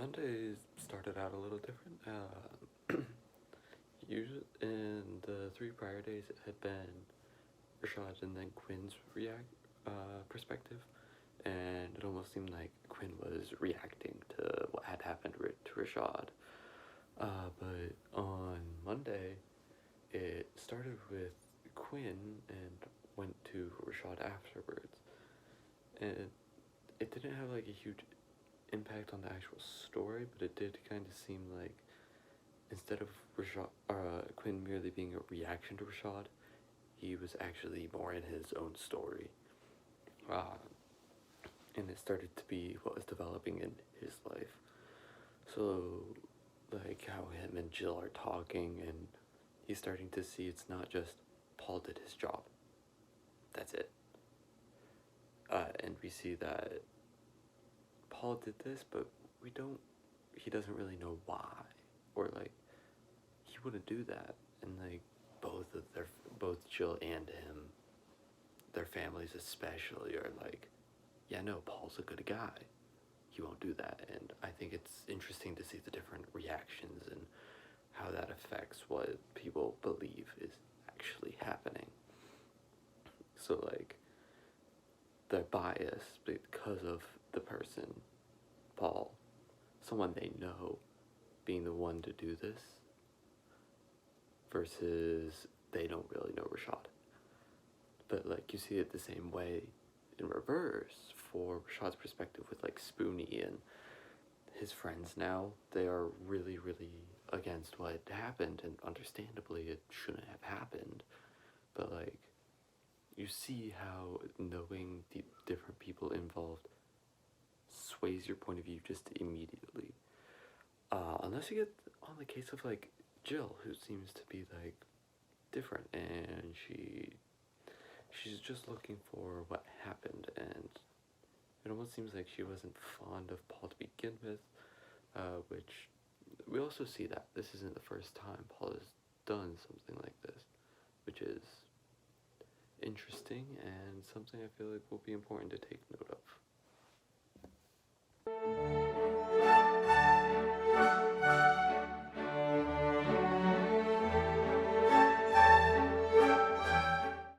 Monday started out a little different. Usually, in the three prior days, it had been Rashad and then Quinn's perspective, and it almost seemed like Quinn was reacting to what had happened to Rashad. But on Monday, it started with Quinn and went to Rashad afterwards, and it didn't have like a huge impact on the actual story, but it did kind of seem like instead of Quinn merely being a reaction to Rashad, he was actually more in his own story. Uh, and it started to be what was developing in his life. So, like how him and Jill are talking, and he's starting to see it's not just Paul did his job. That's it. And we see that Paul did this, but he doesn't really know why. Or like, he wouldn't do that. And like, both Jill and him, their families especially, are like, yeah, no, Paul's a good guy. He won't do that. And I think it's interesting to see the different reactions and how that affects what people believe is actually happening. So, like, they're biased because of the person, Paul, someone they know, being the one to do this, versus they don't really know Rashad. But, like, you see it the same way in reverse for Rashad's perspective with, like, Spoonie and his friends now. They are really, really against what happened, and understandably, it shouldn't have happened. But, like, you see how knowing the different people involved sways your point of view just immediately. Unless you get on the case of, like, Jill, who seems to be, like, different, and she's just looking for what happened, and it almost seems like she wasn't fond of Paul to begin with, which we also see that this isn't the first time Paul has done something like this, which is interesting and something I feel like will be important to take note of.